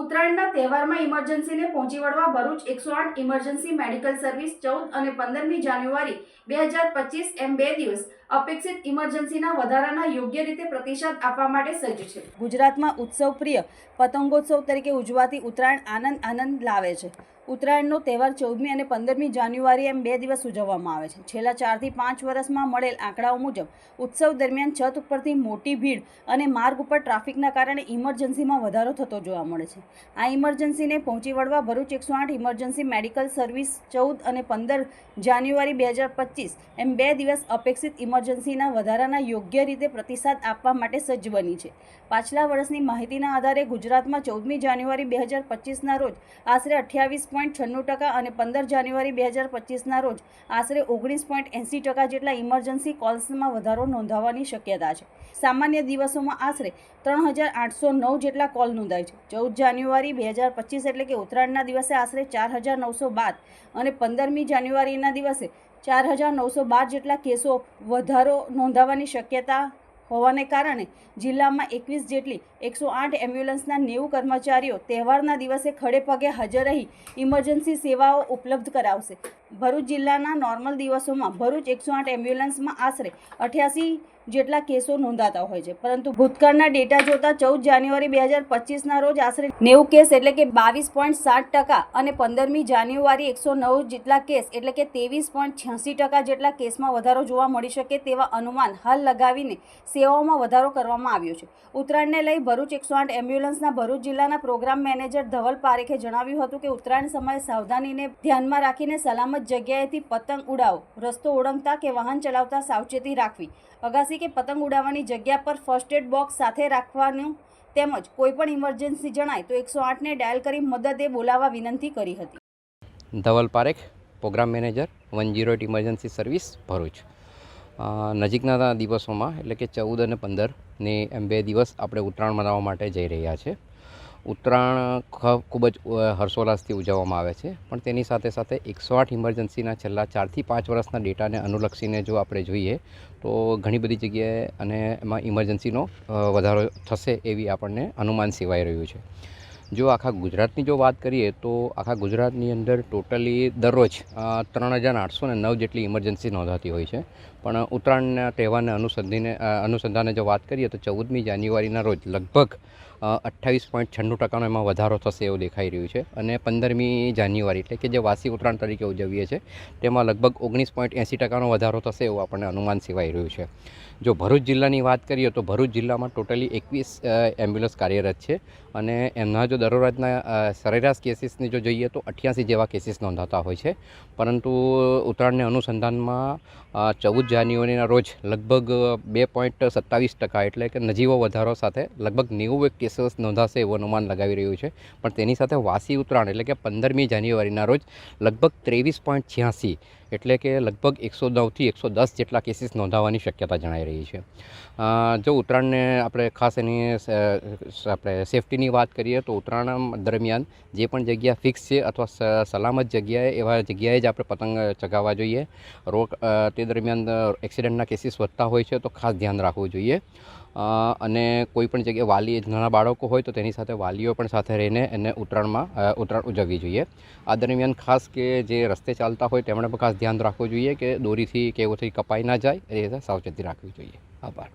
ઉત્તરાયણના તહેવારમાં ઇમરજન્સીને પહોંચી વળવા ભરૂચ 108 ઇમરજન્સી મેડિકલ સર્વિસ 14 અને 15મી જાન્યુઆરી 2025 એમ 2 દિવસ અપેક્ષિત ઇમરજન્સીના વધારાના યોગ્ય રીતે પ્રતિસાદ આપવા માટે સજ્જ છે। ગુજરાતમાં ઉત્સવપ્રિય પતંગોત્સવ તરીકે ઉજવાતી ઉત્તરાયણ આનંદ લાવે છે। ઉત્તરાયણનો તહેવાર 14મી અને 15મી જાન્યુઆરી એમ 2 દિવસ ઉજવવામાં આવે છે। છેલ્લા 4 થી 5 વર્ષમાં મળેલ આંકડાઓ મુજબ ઉત્સવ દરમિયાન છત ઉપરથી મોટી ભીડ અને માર્ગ ઉપર ટ્રાફિકના કારણે ઇમરજન્સીમાં વધારો થતો જોવા મળે છે। આ ઇમરજન્સીને પહોંચી વળવા ભરૂચ 108 ઇમરજન્સી મેડિકલ સર્વિસ 14 અને 15 જાન્યુઆરી 2025 એમ 2 દિવસ અપેક્ષિત ઇમરજન્સીના વધારાના યોગ્ય રીતે પ્રતિસાદ આપવા માટે સજ્જ બની છે। પાછલા વર્ષની માહિતીના આધારે ગુજરાતમાં 14મી જાન્યુઆરી 2025ના રોજ આશરે 28.96% અને 15 જાન્યુઆરી 2025ના રોજ આશરે 19.80% જેટલા ઇમરજન્સી કોલ્સમાં વધારો નોંધાવાની શક્યતા છે। સામાન્ય દિવસોમાં આશરે 3809 જેટલા કોલ નોંધાય છે। 14 જાન્યુઆરી 2025 એટલે કે ઉત્તરાયણના દિવસે આશરે 4912 અને 15મી જાન્યુઆરીના દિવસે 4912 જેટલા કેસો વધારો નોંધાવાની શક્યતા હોવાને કારણે જિલ્લામાં 21 જેટલી 108 એમ્બ્યુલન્સના 90 કર્મચારીઓ તહેવારના દિવસે ખડે પગે હાજર રહી ઇમરજન્સી સેવાઓ ઉપલબ્ધ કરાવશે। ભરૂચ જિલ્લાના નોર્મલ દિવસોમાં ભરૂચ 108 એમ્બ્યુલન્સમાં આશરે 88 જેટલા કેસો નોંધાતા હોય છે, પરંતુ ભૂતકાળના ડેટા જોતા 14 જાન્યુઆરી 2025ના રોજ આશરે 90 કેસ એટલે કે 22.7% અને 15મી જાન્યુઆરી 109 જેટલા કેસ એટલે કે 23.86% જેટલા કેસમાં વધારો જોવા મળી શકે તેવા અનુમાન હાલ લગાવીને સેવાઓમાં વધારો કરવામાં આવ્યો છે। ઉત્તરાયણને લઈ ભરૂચ 108 એમ્બ્યુલન્સના ભરૂચ જિલ્લાના પ્રોગ્રામ મેનેજર ધવલ પારેખે જણાવ્યું હતું કે ઉત્તરાયણ સમયે સાવધાનીને ધ્યાનમાં રાખીને સલામત જગ્યાએથી પતંગ ઉડાવો, રસ્તો ઓળંગતા કે વાહન ચલાવતા સાવચેતી રાખવી, અગાસી કે પતંગ ઉડાવવાની જગ્યા પર ફર્સ્ટ એડ બોક્સ સાથે રાખવાનું તેમજ કોઈપણ ઇમરજન્સી જણાય તો 108ને ડાયલ કરી મદદે બોલાવવા વિનંતી કરી હતી। Dhaval Parekh, programme manager 108 emergency service Bharuch. નજીકના દિવસોમાં એટલે કે 14 અને 15ની એમ 2 દિવસ આપણે ઉત્તરાયણ મનાવવા માટે જઈ રહ્યા છે। ઉત્તરાયણ ખૂબ જ હર્ષોલ્લાસથી ઉજવવામાં આવે છે, પણ તેની સાથે સાથે 108 ઇમરજન્સીના છેલ્લા 4 થી 5 વર્ષના ડેટાને અનુલક્ષીને જો આપણે જોઈએ તો ઘણી બધી જગ્યાએ અને એમાં ઇમરજન્સીનો વધારો થશે એવી આપણને અનુમાન સેવાઈ રહ્યું છે। જો આખા ગુજરાતની જો વાત કરીએ તો આખા ગુજરાતની અંદર ટોટલી દરરોજ 3809 જેટલી ઇમરજન્સી નોંધાતી હોય છે, પણ ઉત્તરાયણના તહેવારને અનુસંધાને જો વાત કરીએ તો 14મી જાન્યુઆરીના રોજ લગભગ 28.96% એમાં વધારો થશે એવું દેખાઈ રહ્યું છે, અને 15મી જાન્યુઆરી એટલે કે જે વાસી ઉત્તરાયણ તરીકે ઉજવીએ છીએ તેમાં લગભગ 19.80% વધારો થશે એવું આપણને અનુમાન સેવાઈ રહ્યું છે। જો ભરૂચ જિલ્લાની વાત કરીએ તો ભરૂચ જિલ્લામાં ટોટલી 21 એમ્બ્યુલન્સ કાર્યરત છે, અને એમના જો દરરોજના સરેરાશ કેસીસની જો જોઈએ તો 88 જેવા કેસીસ નોંધાતા હોય છે, પરંતુ ઉત્તરાયણને અનુસંધાનમાં 14 જાન્યુઆરીના રોજ લગભગ 2.27% એટલે કે નજીવો વધારો સાથે લગભગ 90 કેસીસ નોંધાશે એવું અનુમાન લગાવી રહ્યું છે। પણ તેની સાથે વાસી ઉત્તરાયણ એટલે કે 15મી જાન્યુઆરીના રોજ લગભગ 23.86 એટલે કે લગભગ 109થી 110 જેટલા કેસીસ નોંધાવાની શક્યતા જણાઈ રહી છે। જો ઉત્તરાયણને આપણે ખાસ એની આપણે સેફટીની વાત કરીએ તો ઉત્તરાયણ દરમિયાન જે પણ જગ્યા ફિક્સ છે અથવા સલામત જગ્યાએ એવા જગ્યાએ જ આપણે પતંગ ચગાવવા જોઈએ। તે દરમિયાન એક્સિડન્ટના કેસીસ વધતા હોય છે તો ખાસ ધ્યાન રાખવું જોઈએ, અને કોઈ પણ જગ્યાએ વાલી નાના બાળકો હોય તો તેની સાથે વાલીઓ પણ સાથે રહીને એને ઉત્તરાયણ ઉજવવી જોઈએ। આ દરમિયાન ખાસ કે જે રસ્તે ચાલતા હોય તેમણે પણ ખાસ ધ્યાન રાખવું જોઈએ કે દોરીથી કે એવુંથી કપાઈ ના જાય એ રીતે સાવચેતી રાખવી જોઈએ। આભાર।